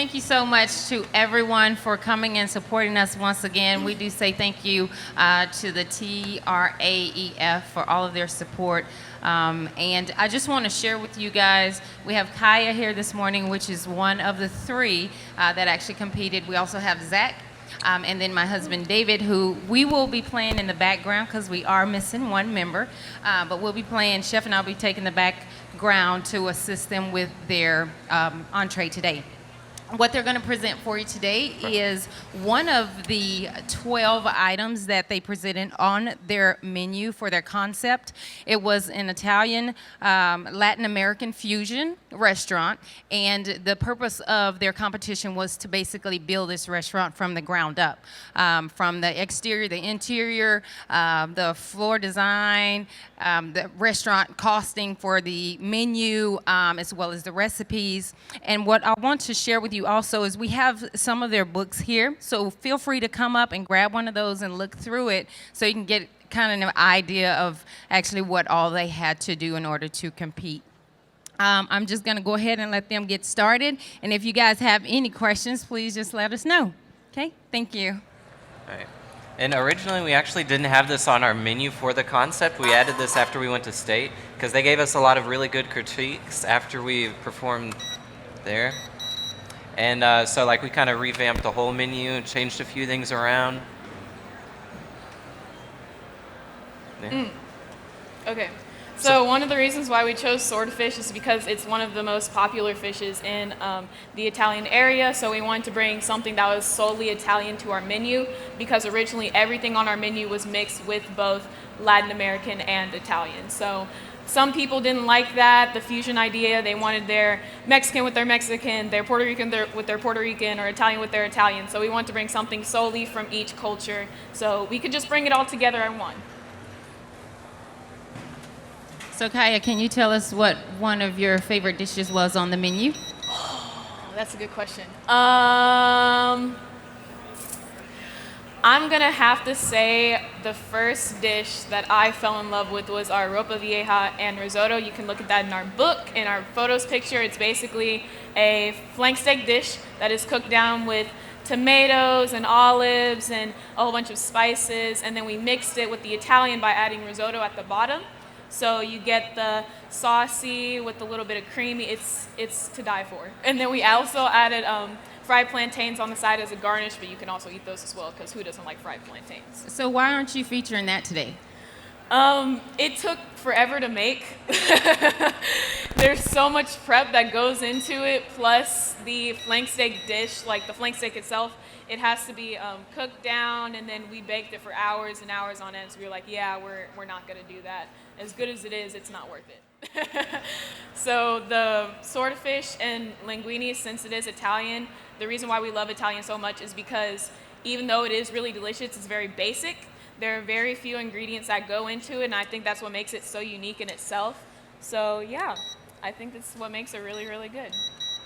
Thank you so much to everyone for coming and supporting us once again. We do say thank you to the TRAEF for all of their support. And I just want to share with you guys, we have Kaya here this morning, which is one of the three that actually competed. We also have Zach. And then my husband David, who we will be playing in the background because we are missing one member. But we'll be playing, Chef and I'll be taking the background to assist them with their entree today. What they're going to present for you today is one of the 12 items that they presented on their menu for their concept. It was an Italian Latin American fusion restaurant, and the purpose of their competition was to basically build this restaurant from the ground up, from the exterior, the interior, the floor design, the restaurant costing for the menu, as well as the recipes. And what I want to share with you also is we have some of their books here, so feel free to come up and grab one of those and look through it so you can get kind of an idea of actually what all they had to do in order to compete. I'm just going to go ahead and let them get started, and if you guys have any questions, please just let us know. Okay, thank you. All right. And originally, we actually didn't have this on our menu for the concept. We added this after we went to state because they gave us a lot of really good critiques after we performed there. And so like we kind of revamped the whole menu and changed a few things around. Yeah. Okay. So one of the reasons why we chose swordfish is because it's one of the most popular fishes in the Italian area. So we wanted to bring something that was solely Italian to our menu because originally everything on our menu was mixed with both Latin American and Italian. So some people didn't like that, the fusion idea. They wanted their Mexican with their Mexican, their Puerto Rican with their Puerto Rican, or Italian with their Italian. So we wanted to bring something solely from each culture so we could just bring it all together in one. So Kaya, can you tell us what one of your favorite dishes was on the menu? Oh, that's a good question. I'm gonna have to say the first dish that I fell in love with was our ropa vieja and risotto. You can look at that in our book, in our photos picture. It's basically a flank steak dish that is cooked down with tomatoes and olives and a whole bunch of spices, and then we mixed it with the Italian by adding risotto at the bottom. So you get the saucy with a little bit of creamy. It's to die for. And then we also added fried plantains on the side as a garnish, but you can also eat those as well because who doesn't like fried plantains? So why aren't you featuring that today? It took forever to make. There's so much prep that goes into it, plus the flank steak dish, like the flank steak itself, it has to be cooked down, and then we baked it for hours and hours on end. So we were like, yeah, we're not gonna do that. As good as it is, it's not worth it. So the swordfish and linguine, since it is Italian, the reason why we love Italian so much is because even though it is really delicious, it's very basic. There are very few ingredients that go into it, and I think that's what makes it so unique in itself. So yeah, I think that's what makes it really, really good.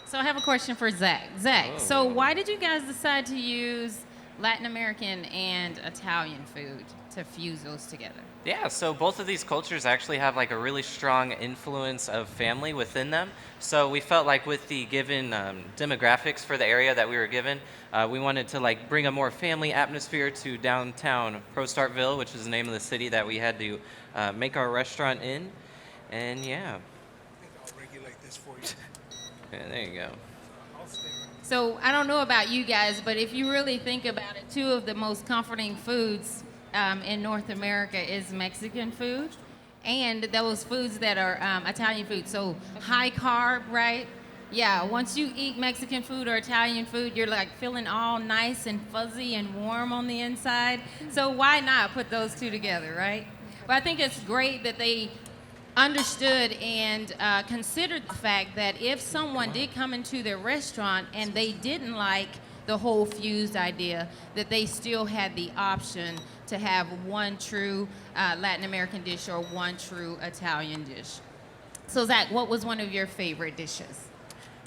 So I have a question for Zach. Zach, so why did you guys decide to use Latin American and Italian food to fuse those together? Yeah, so both of these cultures actually have like a really strong influence of family within them. So we felt like with the given demographics for the area that we were given, we wanted to like bring a more family atmosphere to downtown ProStartville, which is the name of the city that we had to make our restaurant in. And yeah. I think I'll regulate this for you. Yeah, there you go. So I don't know about you guys, but if you really think about it, two of the most comforting foods in North America is Mexican food and those foods that are Italian food. So high carb, right? Yeah, once you eat Mexican food or Italian food, you're like feeling all nice and fuzzy and warm on the inside. So why not put those two together, right? But I think it's great that they understood and considered the fact that if someone did come into their restaurant and they didn't like the whole fused idea, that they still had the option to have one true Latin American dish or one true Italian dish. So Zach, what was one of your favorite dishes?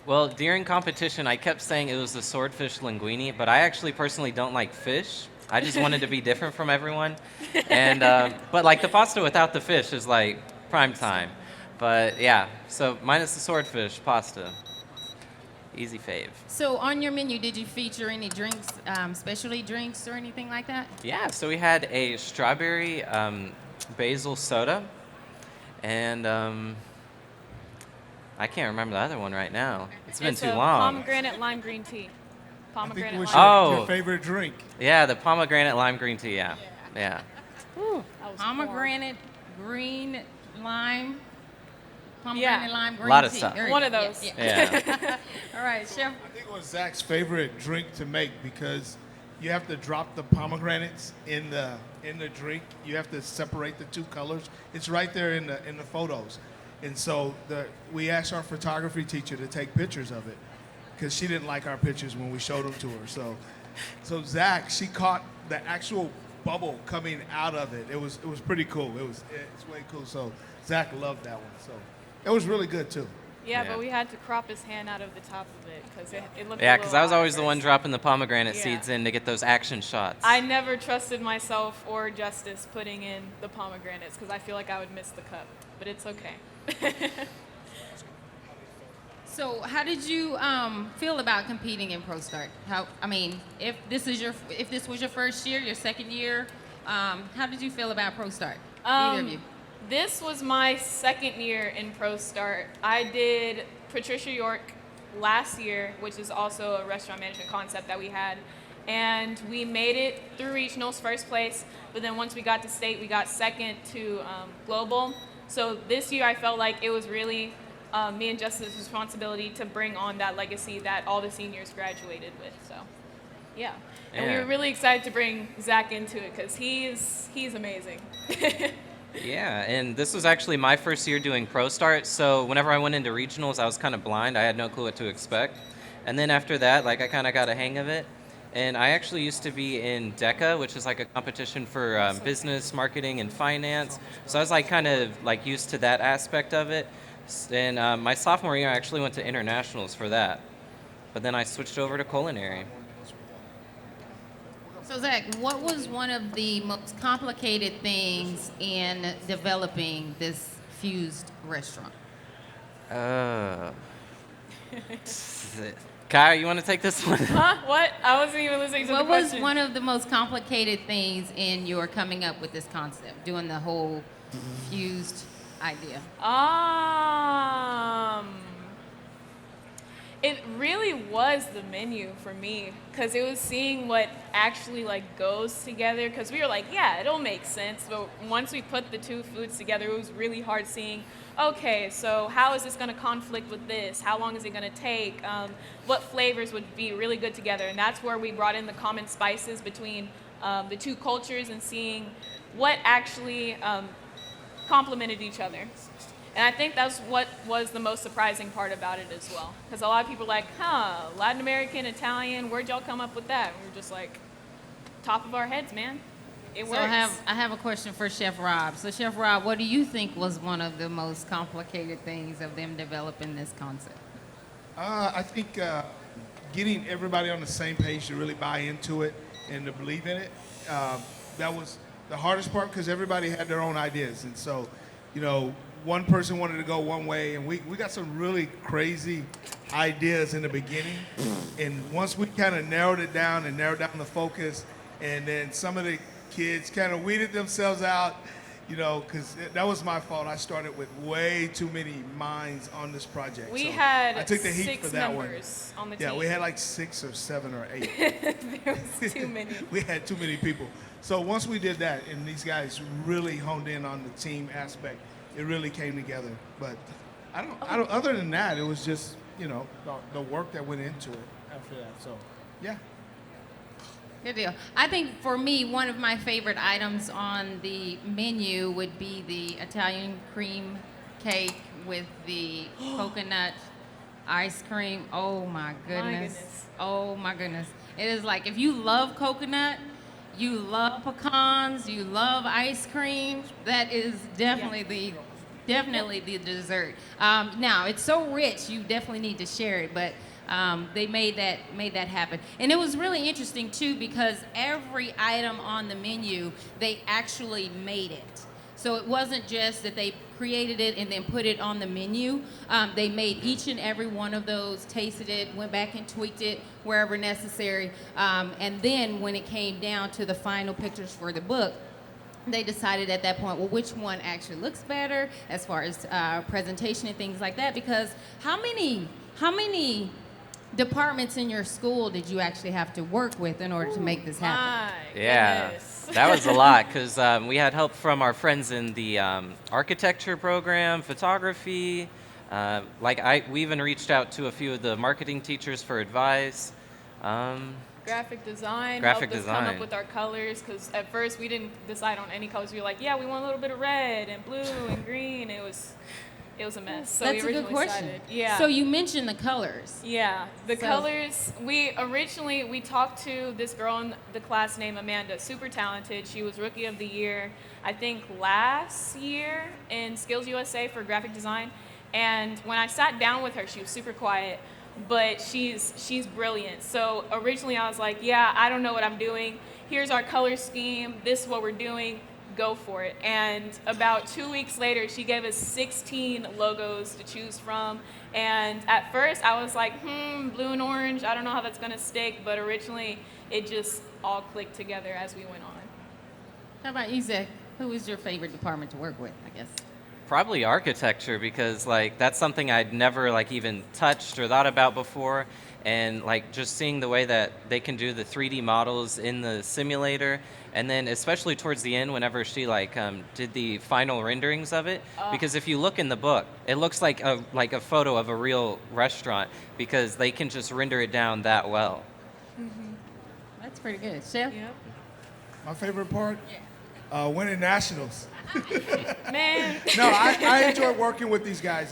Well, during competition, I kept saying it was the swordfish linguine, but I actually personally don't like fish. I just wanted to be different from everyone. And but like the pasta without the fish is like prime time. But yeah, so minus the swordfish pasta. Easy fave. So on your menu, did you feature any drinks, specialty drinks or anything like that? Yeah, so we had a strawberry basil soda, and I can't remember the other one right now. It's been It's too a long. pomegranate lime green tea. I think it Pomegranate was lime. Oh. your favorite drink. Yeah, the pomegranate lime green tea. Yeah, yeah. That was warm. Pomegranate, green, lime, pomegranate, Yeah. lime, green Lot of tea. stuff. There you One go. of those. Yeah. All right, Chef. I think it was Zach's favorite drink to make because you have to drop the pomegranates in the drink. You have to separate the two colors. It's right there in the photos. And so we asked our photography teacher to take pictures of it because she didn't like our pictures when we showed them to her. So Zach, she caught the actual bubble coming out of it. It was pretty cool. It's way cool. So Zach loved that one. So it was really good too. Yeah, Yeah. but we had to crop his hand out of the top of it because it looked. Yeah, because because I was always the one dropping the pomegranate Yeah. seeds in to get those action shots. I never trusted myself or Justice putting in the pomegranates because I feel like I would miss the cup, but it's okay. So, how did you feel about competing in ProStart? If this was your first year, your second year, how did you feel about ProStart? Either of you. This was my second year in ProStart. I did Patricia York last year, which is also a restaurant management concept that we had. And we made it through regionals, first place. But then once we got to state, we got second to global. So this year I felt like it was really me and Justice's responsibility to bring on that legacy that all the seniors graduated with. So, yeah. And we Yeah. were really excited to bring Zach into it because he's amazing. Yeah, and this was actually my first year doing ProStart, so whenever I went into regionals, I was kind of blind. I had no clue what to expect. And then after that, I kind of got a hang of it. And I actually used to be in DECA, which is like a competition for business, marketing, and finance. So I was kind of used to that aspect of it. And my sophomore year, I actually went to internationals for that. But then I switched over to culinary. So, Zach, what was one of the most complicated things in developing this fused restaurant? Kyle, you want to take this one? Huh? What? I wasn't even listening to the What was question. one of the most complicated things in your coming up with this concept, doing the whole fused idea? It really was the menu for me because it was seeing what actually goes together because we were like, yeah, it'll make sense. But once we put the two foods together, it was really hard seeing, okay, so how is this going to conflict with this? How long is it going to take? What flavors would be really good together? And that's where we brought in the common spices between the two cultures and seeing what actually complemented each other. And I think that's what was the most surprising part about it as well. Because a lot of people are like, Latin American, Italian, where'd y'all come up with that? And we're just like, top of our heads, man. It So works. I have a question for Chef Rob. So Chef Rob, what do you think was one of the most complicated things of them developing this concept? I think getting everybody on the same page to really buy into it and to believe in it, that was the hardest part because everybody had their own ideas. And so, one person wanted to go one way, and we got some really crazy ideas in the beginning. And once we kind of narrowed it down and narrowed down the focus, and then some of the kids kind of weeded themselves out, because that was my fault. I started with way too many minds on this project. We So had I took the heat 6 for that members on the team. Yeah, we had like 6 or 7 or 8. There was too many. We had too many people. So once we did that, and these guys really honed in on the team aspect, it really came together. But I don't. Other than that, it was just the work that went into it after that. So yeah. Good deal. I think for me, one of my favorite items on the menu would be the Italian cream cake with the coconut ice cream. Oh my goodness. goodness. Oh my goodness. It is like if you love coconut, you love pecans, you love ice cream, that is definitely the dessert. Now it's so rich, you definitely need to share it, but they made that happen. And it was really interesting too because every item on the menu, they actually made it. So So it wasn't just that they created it and then put it on the menu. They made each and every one of those, tasted it, went back and tweaked it wherever necessary. And then when it came down to the final pictures for the book, they decided at that point, well, which one actually looks better as far as presentation and things like that. Because how many departments in your school did you actually have to work with in order to make this happen? My Yeah, goodness. that was a lot because we had help from our friends in the architecture program, photography. We even reached out to a few of the marketing teachers for advice. Graphic design Graphic helped us come design. up with our colors, because at first we didn't decide on any colors. We were like, yeah, we want a little bit of red and blue and green. It was a mess. So That's we a good originally question. decided, yeah. So you mentioned the colors. Yeah, the So- colors. We talked to this girl in the class named Amanda, super talented. She was Rookie of the Year, I think last year in Skills USA for graphic design. And when I sat down with her, she was super quiet, but she's brilliant. So originally I was like, yeah, I don't know what I'm doing. Here's our color scheme. This is what we're doing. Go for it. And about 2 weeks later, she gave us 16 logos to choose from. And at first I was like, blue and orange, I don't know how that's gonna stick, but originally it just all clicked together as we went on. How about you, Zach? Who is your favorite department to work with, I guess? Probably architecture because that's something I'd never even touched or thought about before, and just seeing the way that they can do the 3D models in the simulator, and then especially towards the end whenever she did the final renderings of it, because if you look in the book, it looks like a photo of a real restaurant because they can just render it down that well. That's pretty good. Chef? Yep. My favorite part? Winning nationals. Man. No, I enjoy working with these guys.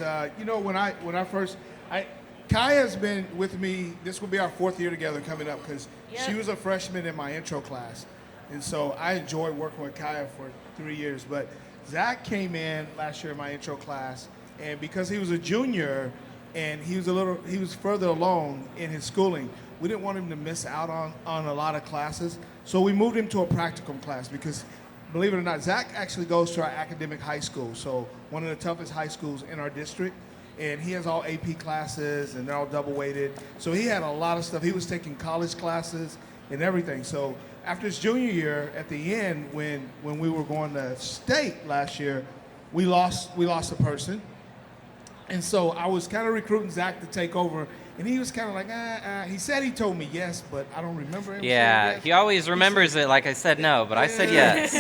Kaya's been with me. This will be our 4th year together coming up because she Yep. was a freshman in my intro class, and so I enjoyed working with Kaya for 3 years. But Zach came in last year in my intro class, and because he was a junior and he was further along in his schooling, we didn't want him to miss out on a lot of classes. So we moved him to a practicum class because, believe it or not, Zach actually goes to our academic high school, so one of the toughest high schools in our district. And he has all AP classes, and they're all double weighted. So he had a lot of stuff. He was taking college classes and everything. So after his junior year, at the end, when we were going to state last year, we lost a person. And so I was kind of recruiting Zach to take over, and he was kind of like, He said he told me yes, but I don't remember him saying Yeah, yes. he always remembers it like I said no, but I said yes.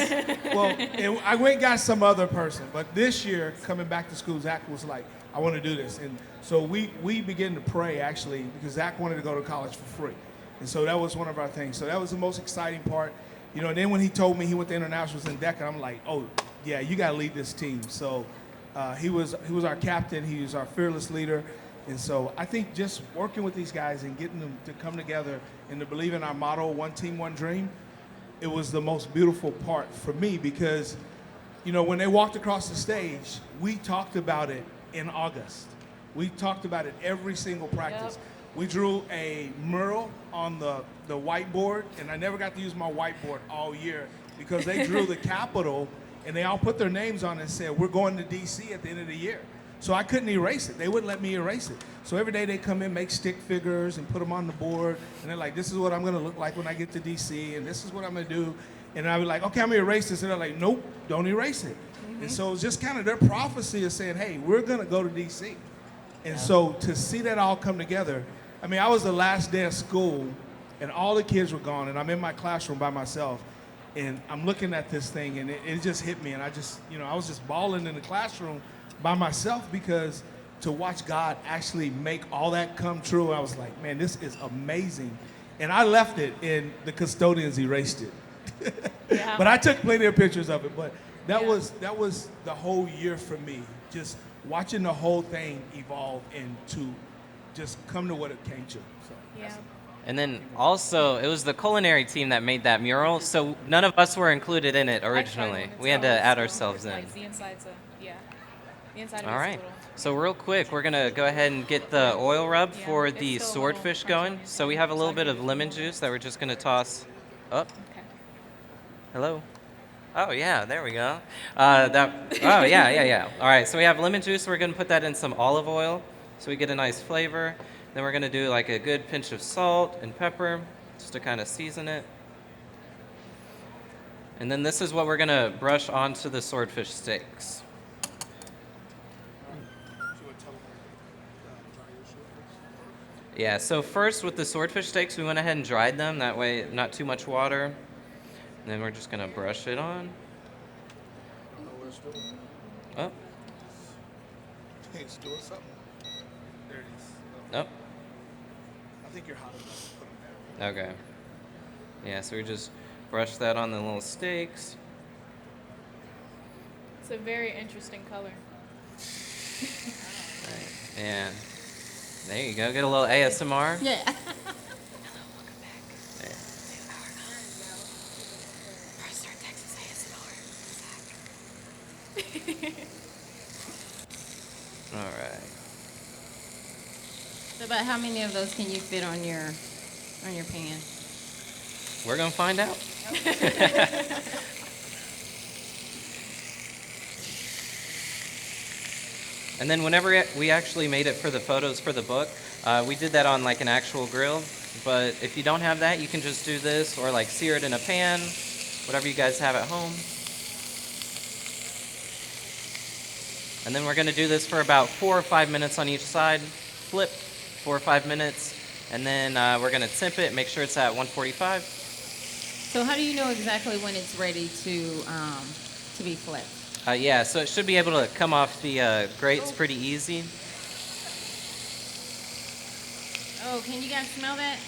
Well, and I went and got some other person, but this year, coming back to school, Zach was like, I want to do this. And so we began to pray, actually, because Zach wanted to go to college for free. And so that was one of our things. So that was the most exciting part. And then when he told me he went to internationals in DECA, I'm like, oh, yeah, you got to lead this team. So he was our captain. He was our fearless leader. And so I think just working with these guys and getting them to come together and to believe in our motto, one team, one dream, it was the most beautiful part for me because, when they walked across the stage, we talked about it in August. We talked about it every single practice. Yep. We drew a mural on the whiteboard, and I never got to use my whiteboard all year because they drew the Capitol, and they all put their names on it and said, we're going to D.C. at the end of the year. So I couldn't erase it. They wouldn't let me erase it. So every day they come in, make stick figures, and put them on the board, and they're like, this is what I'm going to look like when I get to D.C., and this is what I'm going to do. And I'd be like, okay, I'm going to erase this. And they're like, nope, don't erase it. And so it's just kind of their prophecy of saying, hey, we're going to go to D.C. And so to see that all come together, I was the last day of school, and all the kids were gone, and I'm in my classroom by myself, and I'm looking at this thing, and it just hit me, and I was just bawling in the classroom by myself because to watch God actually make all that come true, I was like, man, this is amazing. And I left it, and the custodians erased it. Yeah. But I took plenty of pictures of it, but that Yeah. was the whole year for me, just watching the whole thing evolve and to just come to what it came to. So Yeah. And then also, it was the culinary team that made that mural, so none of us were included in it I tried originally. one We had to as well, add so ourselves in. like the inside's the inside of All it's right. a little. So real quick, we're gonna go ahead and get the oil rub Yeah, for it's the still a swordfish little going. crunchy. So we have a So little I'll bit give of you lemon some more. juice that we're just gonna toss up. Okay. Hello. Oh yeah, there we go. Oh yeah. All right, so we have lemon juice. We're gonna put that in some olive oil, so we get a nice flavor. Then we're gonna do like a good pinch of salt and pepper, just to kind of season it. And then this is what we're gonna brush onto the swordfish steaks. Yeah, so first with the swordfish steaks, we went ahead and dried them. That way, not too much water. And then we're just gonna brush it on. Oh, It's doing something. There it is. oh, I think you're hot enough to put them there. okay. Yeah, so we just brush that on the little steaks. It's a very interesting color. Right. And there you go. Get a little ASMR. Yeah. There. All right. So about how many of those can you fit on your pan? We're gonna find out. And then whenever we actually made it for the photos for the book, we did that on like an actual grill. But if you don't have that, you can just do this or like sear it in a pan, whatever you guys have at home. And then we're gonna do this for about 4 or 5 minutes on each side. Flip, 4 or 5 minutes. And then we're gonna temp it, make sure it's at 145. So how do you know exactly when it's ready to be flipped? Yeah, so it should be able to come off the grates pretty easy. Oh, can you guys smell that?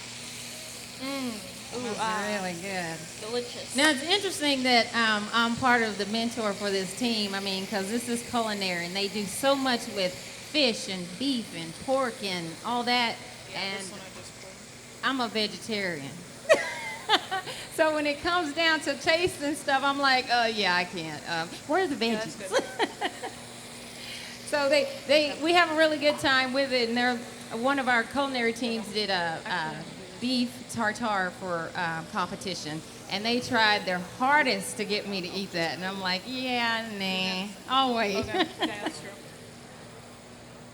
Ooh, Really good. delicious. Now it's interesting that I'm part of the mentor for this team. I mean, because this is culinary, and they do so much with fish and beef and pork and all that. And This one I just poured. I'm a vegetarian. So when it comes down to taste and stuff, I'm like, yeah, I can't. Where are the that's veggies? good. So we have a really good time with it, and one of our culinary teams did a beef tartare for competition, and they tried their hardest to get me to eat that, and I'm like, yeah, nah, I'll wait. Okay, that's true.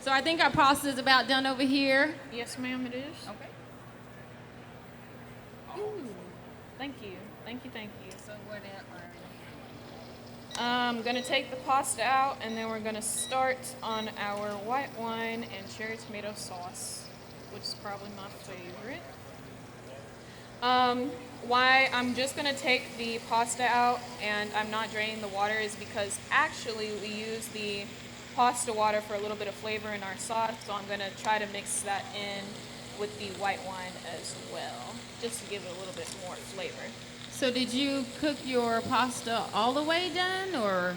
So I think our pasta is about done over here. Yes, ma'am, it is. Okay. Ooh, thank you. Thank you, thank you. So what I'm going to take the pasta out, and then we're going to start on our white wine and cherry tomato sauce, which is probably my favorite. Why I'm just going to take the pasta out and I'm not draining the water is because actually we use the pasta water for a little bit of flavor in our sauce, so I'm going to try to mix that in with the white wine as well, just to give it a little bit more flavor. So did you cook your pasta all the way done, or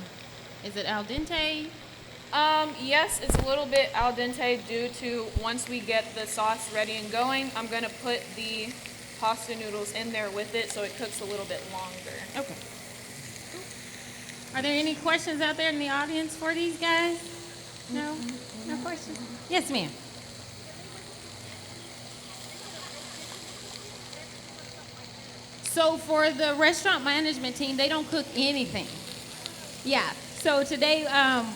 is it al dente? Yes, it's a little bit al dente due to once we get the sauce ready and going, I'm going to put the pasta noodles in there with it so it cooks a little bit longer. Okay. Are there any questions out there in the audience for these guys? No? No questions? Yes, ma'am. So for the restaurant management team, they don't cook anything. Yeah. So today,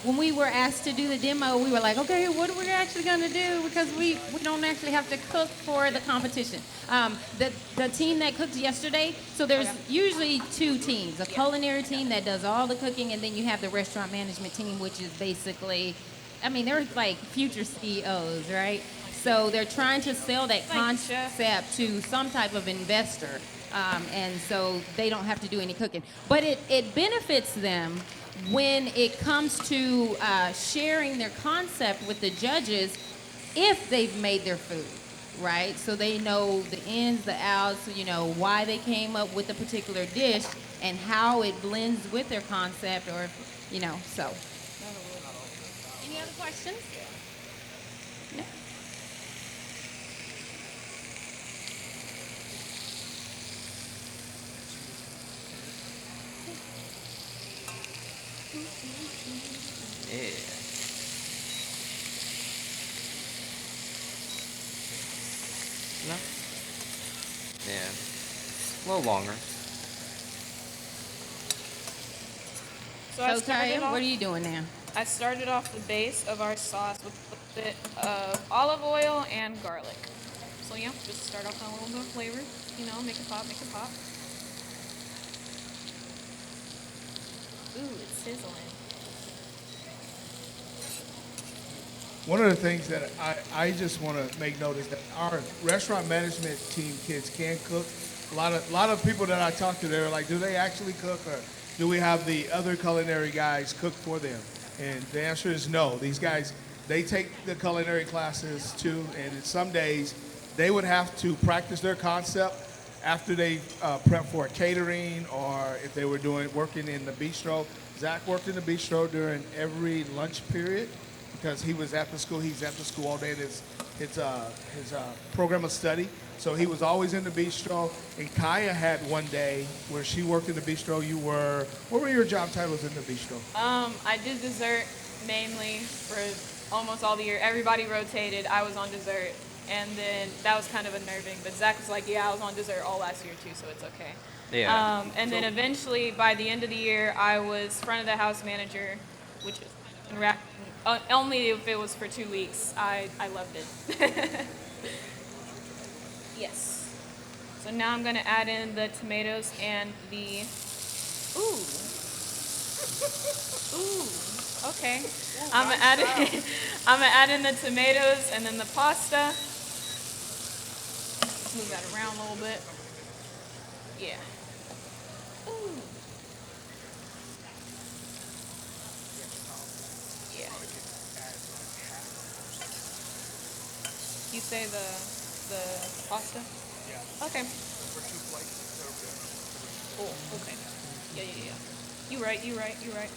when we were asked to do the demo, we were like, okay, what are we actually going to do? Because we don't actually have to cook for the competition. The team that cooked yesterday, so there's usually two teams, a culinary team that does all the cooking, and then you have the restaurant management team, which is basically, I mean, they're like future CEOs, right? So they're trying to sell that Thanks, Chef. concept to some type of investor. And so they don't have to do any cooking. But it benefits them when it comes to sharing their concept with the judges if they've made their food, right? So they know the ins, the outs, you know, why they came up with a particular dish and how it blends with their concept, or, you know, so. Any other questions? No? Yeah. No? Yeah. A little longer. So I So started Kaya, off. what are you doing now? I started off the base of our sauce with a bit of olive oil and garlic. So yeah, just start off on a little bit of flavor. You know, make it pop, make it pop. Ooh, it's sizzling. One of the things that I just want to make note is that our restaurant management team kids can cook. A lot of people that I talk to, they're like, do they actually cook, or do we have the other culinary guys cook for them? And the answer is no. These guys, they take the culinary classes too, and some days they would have to practice their concept after they prep for catering, or if they were working in the bistro. Zach worked in the bistro during every lunch period because he was at the school. He's at the school all day in his program of study. So he was always in the bistro. And Kaya had one day where she worked in the bistro. What were your job titles in the bistro? I did dessert mainly for almost all the year. Everybody rotated. I was on dessert. And then that was kind of unnerving. But Zach was like, yeah, I was on dessert all last year too, so it's okay. Yeah. And then eventually, by the end of the year, I was front of the house manager, which was kind of only if it was for 2 weeks. I loved it. Yes. So now I'm going to add in the tomatoes and the... Ooh. Ooh. Okay. I'm gonna add in the tomatoes and then the pasta. Move that around a little bit. Yeah. Ooh. Yeah. You say the pasta? Yeah. Okay. Oh, okay. Yeah. You right.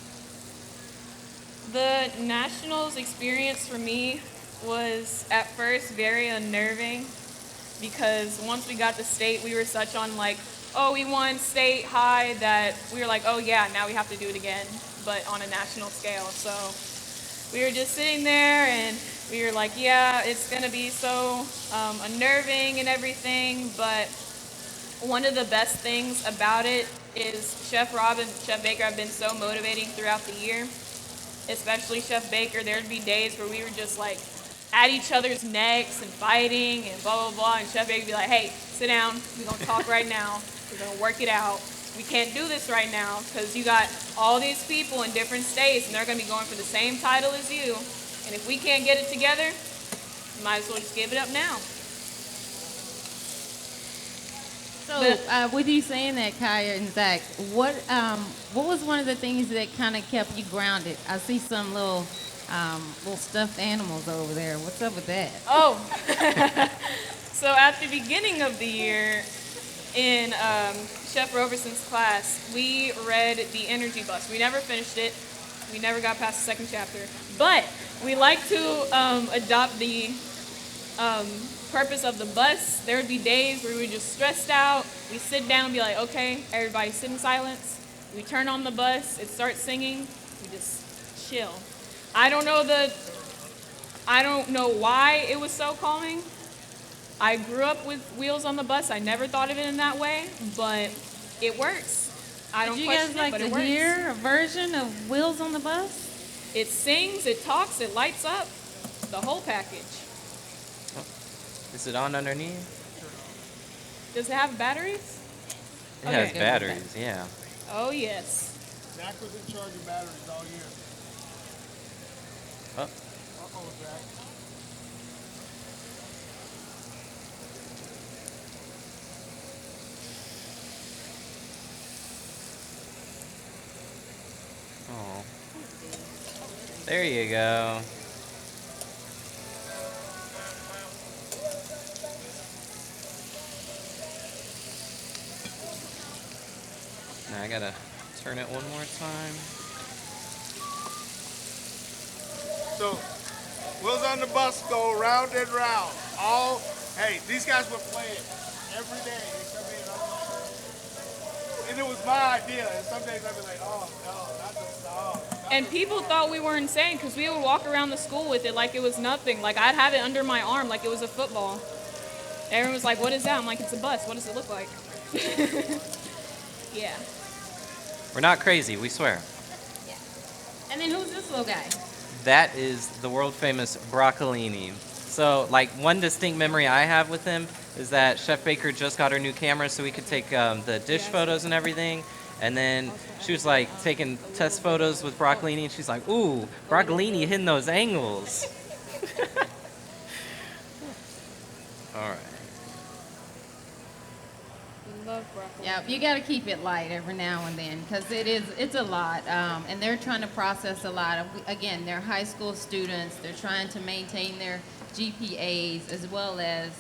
The Nationals experience for me was at first very unnerving because once we got to state, we were such on like, oh, we won state high that we were like, oh yeah, now we have to do it again, but on a national scale. So we were just sitting there and we were like, yeah, it's gonna be so unnerving and everything, but one of the best things about it is Chef Rob and Chef Baker have been so motivating throughout the year. Especially Chef Baker, there'd be days where we were just like at each other's necks and fighting and blah, blah, blah. And Chef Baker would be like, hey, sit down. We're going to talk right now. We're going to work it out. We can't do this right now because you got all these people in different states and they're going to be going for the same title as you. And if we can't get it together, you might as well just give it up now. So, with you saying that, Kaya and Zach, what was one of the things that kind of kept you grounded? I see some little stuffed animals over there. What's up with that? Oh, so at the beginning of the year, in Chef Roberson's class, we read The Energy Bus. We never finished it. We never got past the second chapter. But we like to adopt the purpose of the bus. There would be days where we were just stressed out. We sit down and be like, okay, everybody sit in silence. We turn on the bus. It starts singing. We just chill. I don't know why it was so calming. I grew up with wheels on the bus. I never thought of it in that way, but it works. I don't Did you question guys like it, but to it works. hear a version of Wheels on the Bus? It sings, it talks, it lights up, the whole package. Is it on underneath? Does it have batteries? It Okay. has batteries, yeah. Oh, yes. Zach was in charge of batteries all year. Oh, Uh-oh, Zach. oh. There you go. Now I gotta turn it one more time. So, wheels on the bus go round and round. Hey, these guys were playing every day. They come in, and it was my idea. And some days I'd be like, oh, no, not this song. And people thought we were insane because we would walk around the school with it like it was nothing. Like I'd have it under my arm like it was a football. Everyone was like, what is that? I'm like, it's a bus. What does it look like? Yeah. We're not crazy, we swear. Yeah. And then who's this little guy? That is the world famous broccolini. So, like, one distinct memory I have with him is that Chef Baker just got her new camera so we could take the dish photos and everything. And then she was like taking test photos with broccolini, and she's like, "Ooh, broccolini hitting those angles." All right. We love broccoli. Yeah, you got to keep it light every now and then because it's a lot, and they're trying to process a lot of. Again, they're high school students. They're trying to maintain their GPAs as well as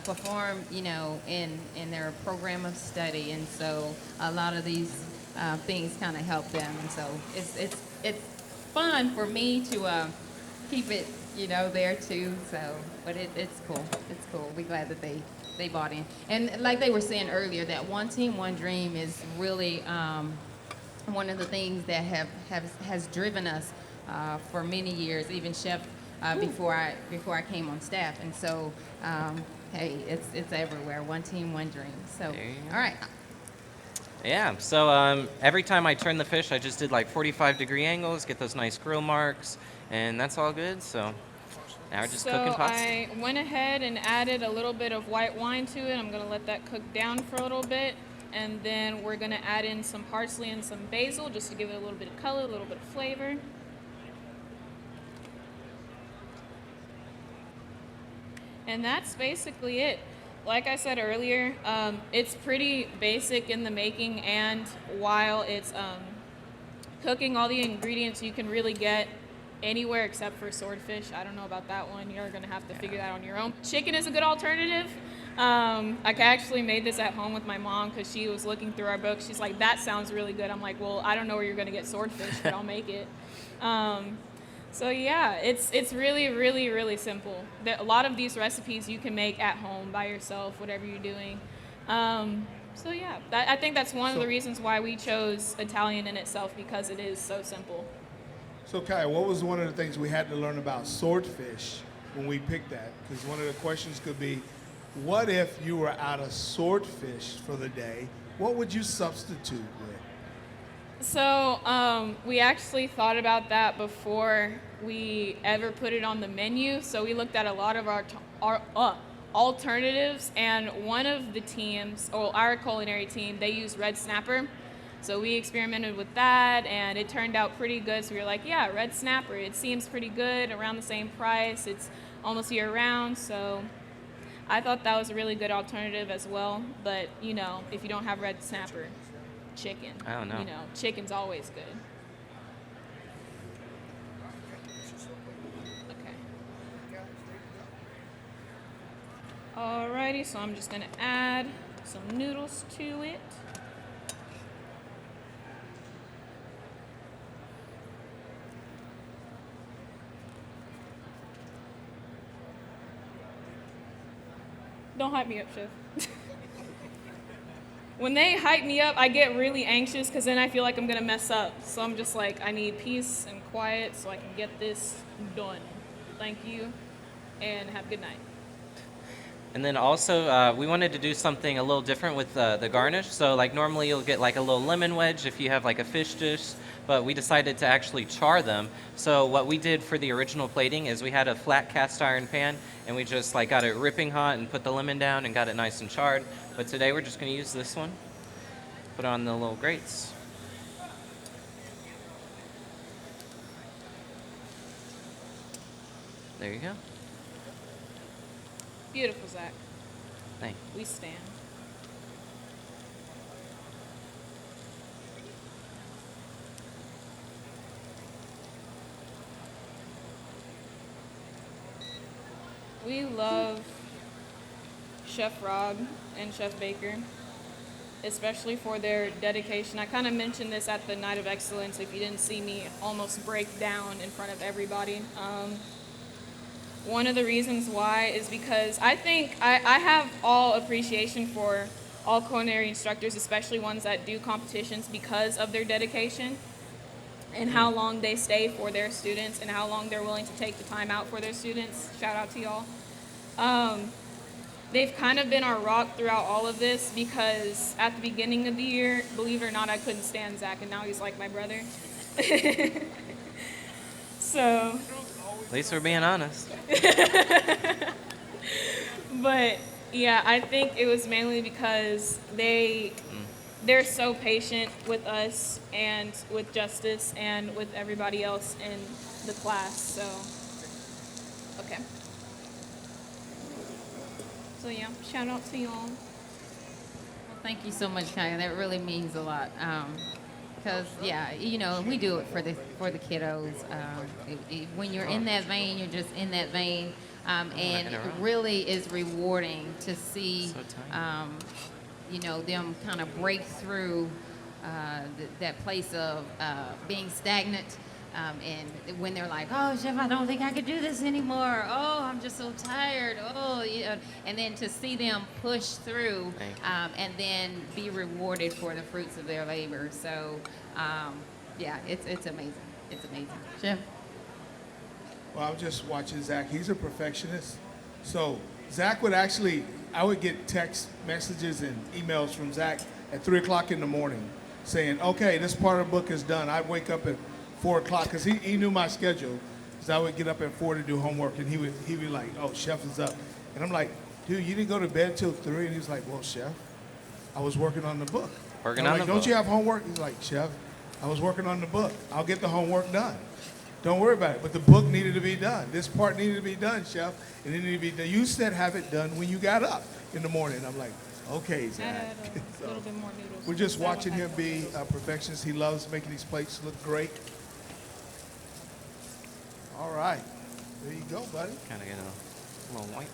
perform, in their program of study, and so a lot of these things kind of help them, and so it's fun for me to keep it, there too. So, but it's cool. It's cool. We're glad that they bought in, and like they were saying earlier, that one team, one dream is really one of the things that has driven us for many years, even Chef before I came on staff, and so. Hey, it's everywhere. One team, one dream. So, all right. Yeah, so every time I turn the fish, I just did like 45-degree angles, get those nice grill marks, and that's all good. So now we're just cooking pasta. So I went ahead and added a little bit of white wine to it. I'm going to let that cook down for a little bit, and then we're going to add in some parsley and some basil just to give it a little bit of color, a little bit of flavor. And that's basically it. Like I said earlier, it's pretty basic in the making, and while it's cooking, all the ingredients you can really get anywhere except for swordfish. I don't know about that one. You're going to have to figure that out on your own. Chicken is a good alternative. I actually made this at home with my mom because she was looking through our book. She's like, that sounds really good. I'm like, well, I don't know where you're going to get swordfish, but I'll make it. So yeah, it's really, really, really simple. A lot of these recipes you can make at home by yourself, whatever you're doing. So yeah, I think that's one of the reasons why we chose Italian in itself, because it is so simple. So Kai, what was one of the things we had to learn about swordfish when we picked that? Because one of the questions could be, what if you were out of swordfish for the day? What would you substitute with? So we actually thought about that before we ever put it on the menu. So we looked at a lot of our alternatives, and one of the teams, or our culinary team, they used red snapper. So we experimented with that, and it turned out pretty good. So we were like, yeah, red snapper, it seems pretty good, around the same price. It's almost year-round, so I thought that was a really good alternative as well. But, if you don't have red snapper, chicken. I don't know. Chicken's always good. Okay. Alrighty, so I'm just gonna add some noodles to it. Don't hype me up, Chef. When they hype me up, I get really anxious because then I feel like I'm going to mess up. So I'm just like, I need peace and quiet so I can get this done. Thank you, and have a good night. And then also, we wanted to do something a little different with the garnish. So like normally you'll get like a little lemon wedge if you have like a fish dish, but we decided to actually char them. So what we did for the original plating is we had a flat cast iron pan, and we just like got it ripping hot and put the lemon down and got it nice and charred. But today we're just going to use this one, put it on the little grates. There you go. Beautiful, Zach. Thanks. We stand. We love Chef Rob and Chef Baker, especially for their dedication. I kind of mentioned this at the Night of Excellence, if you didn't see me almost break down in front of everybody. One of the reasons why is because I think I have all appreciation for all culinary instructors, especially ones that do competitions, because of their dedication and how long they stay for their students and how long they're willing to take the time out for their students. Shout out to y'all. They've kind of been our rock throughout all of this, because at the beginning of the year, believe it or not, I couldn't stand Zach, and now he's like my brother. So, At least we're being honest. but yeah, I think it was mainly because they're so patient with us and with Justice and with everybody else in the class. So, okay. So yeah, shout out to y'all. Well, thank you so much, Kaya. That really means a lot. Because yeah, you know, we do it for the kiddos. When you're in that vein, you're just in that vein, and it really is rewarding to see, So tight. you know, them kind of break through that place of being stagnant. And when they're like, "Oh, Chef, I don't think I could do this anymore. Oh, I'm just so tired. Oh," you know, and then to see them push through Thank you. and then be rewarded for the fruits of their labor. So, yeah, it's amazing. It's amazing. Chef? Well, I'm just watching Zach. He's a perfectionist. So Zach would I would get text messages and emails from Zach at 3 o'clock in the morning saying, okay, this part of the book is done. I'd wake up at 4 o'clock because he knew my schedule. Because I would get up at 4 to do homework, and he'd be like, oh, Chef is up. And I'm like, dude, you didn't go to bed till 3? And he was like, well, Chef, I was working on the book. Working I'm on like, the don't book. you have homework? He's like, Chef, I was working on the book. I'll get the homework done. Don't worry about it. But the book needed to be done. This part needed to be done, Chef. And it needed to be done. You said have it done when you got up in the morning. I'm like, okay, Zach. Add a little bit more noodles. We're just That one watching had him more be noodles. a perfectionist. He loves making these plates look great. All right. There you go, buddy. Kind of get a little white.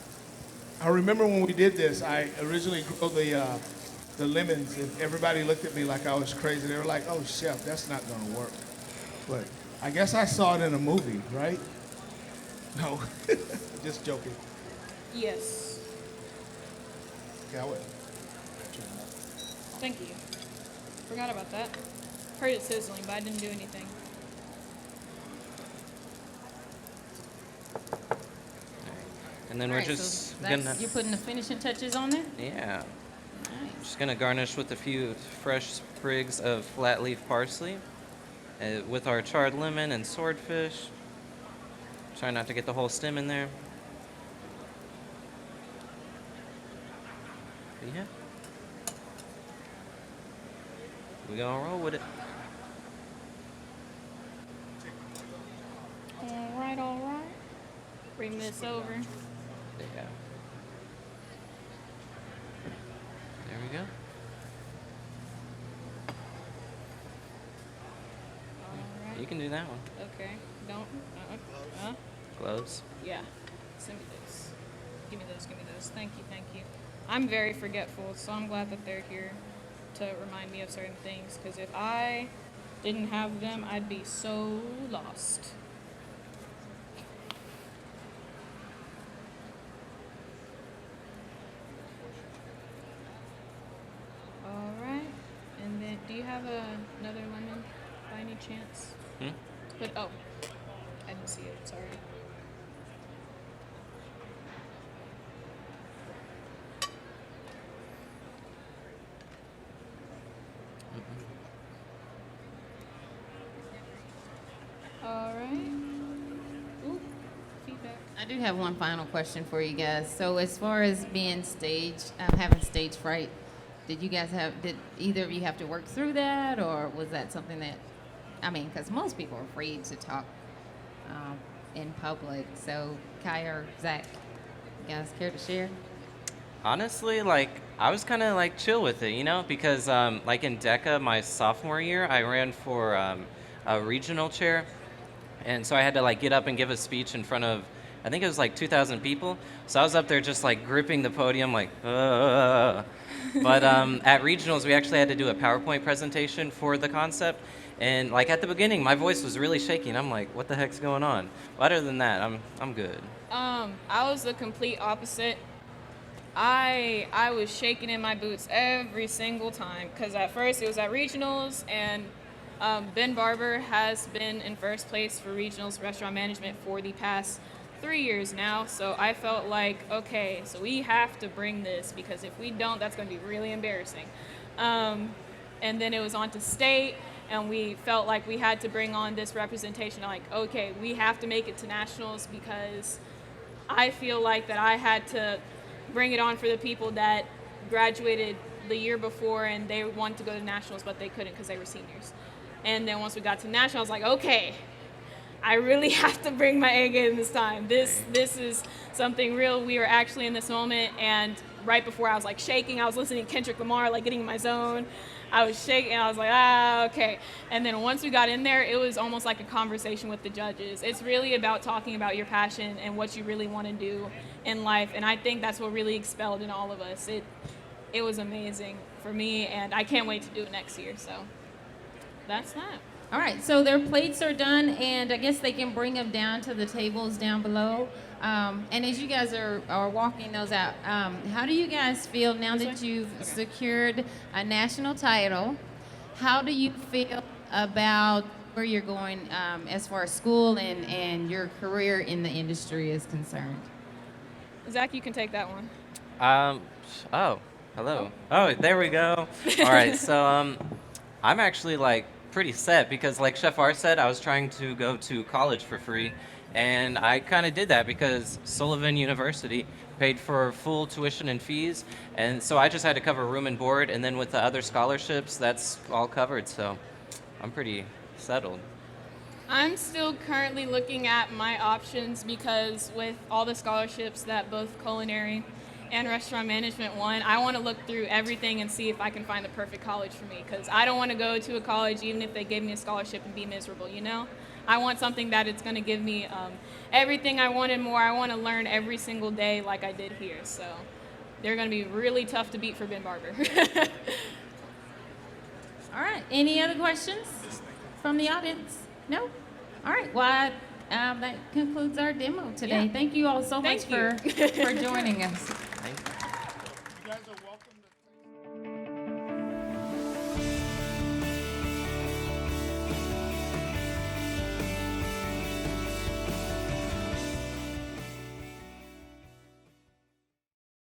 I remember when we did this, I originally grilled the lemons, and everybody looked at me like I was crazy. They were like, oh, Chef, that's not going to work. But I guess I saw it in a movie, right? No, just joking. Yes. Okay, I would. Thank you. Forgot about that. Heard it sizzling, but I didn't do anything. And then All we're right, so just that's- gonna, you're putting the finishing touches on there? yeah, Nice. just gonna garnish with a few fresh sprigs of flat leaf parsley, with our charred lemon and swordfish. Try not to get the whole stem in there. But yeah, we gonna roll with it. All right, all right. Bring this over. Yeah. There we go. All right. You can do that one. Okay. Don't. Gloves. Yeah. Send me those. Give me those. Give me those. Thank you. Thank you. I'm very forgetful, so I'm glad that they're here to remind me of certain things. Because if I didn't have them, I'd be so lost. All right. And then, do you have another lemon by any chance? Hmm? But oh, I didn't see it. Sorry. All right. Ooh, feedback. I do have one final question for you guys. So as far as being having stage fright, did either of you have to work through that, or was that something that, I mean, because most people are afraid to talk in public. So Kaya or Zach, you guys care to share? Honestly, like, I was kind of like chill with it, you know, because like in DECA, my sophomore year, I ran for a regional chair, and so I had to like get up and give a speech in front of, I think it was like 2,000 people. So I was up there just like gripping the podium, like, But at regionals, we actually had to do a PowerPoint presentation for the concept, and like at the beginning, my voice was really shaky, and I'm like, what the heck's going on? But other than that, I'm good. I was the complete opposite. I was shaking in my boots every single time because at first it was at regionals, and Ben Barber has been in first place for regionals restaurant management for the past 3 years now. So I felt like, okay, so we have to bring this, because if we don't, that's going to be really embarrassing. And then it was on to state, and we felt like we had to bring on this representation. Like, okay, we have to make it to nationals, because I feel like that I had to bring it on for the people that graduated the year before and they wanted to go to nationals, but they couldn't because they were seniors. And then once we got to nationals, I was like, okay, I really have to bring my A game this time. This is something real. We were actually in this moment, and right before I was like shaking. I was listening to Kendrick Lamar, like getting in my zone. I was shaking. I was like, okay. And then once we got in there, it was almost like a conversation with the judges. It's really about talking about your passion and what you really want to do in life. And I think that's what really expelled in all of us. It was amazing for me, and I can't wait to do it next year. So that's that. All right, so their plates are done, and I guess they can bring them down to the tables down below. And as you guys are walking those out, how do you guys feel now that you've secured a national title? How do you feel about where you're going as far as school and your career in the industry is concerned? Zach, you can take that one. Oh, hello. Oh, there we go. All right, so I'm actually like pretty set because like Chef R said, I was trying to go to college for free, and I kind of did that because Sullivan University paid for full tuition and fees, and so I just had to cover room and board, and then with the other scholarships, that's all covered, so I'm pretty settled. I'm still currently looking at my options because with all the scholarships that both culinary and restaurant management won, I want to look through everything and see if I can find the perfect college for me, because I don't want to go to a college even if they gave me a scholarship and be miserable, you know? I want something that it's going to give me everything I want and more. I want to learn every single day like I did here, so they're going to be really tough to beat for Ben Barber. All right, any other questions from the audience? No? All right, well, that concludes our demo today. Yeah. Thank you all so much Thank you. for joining us.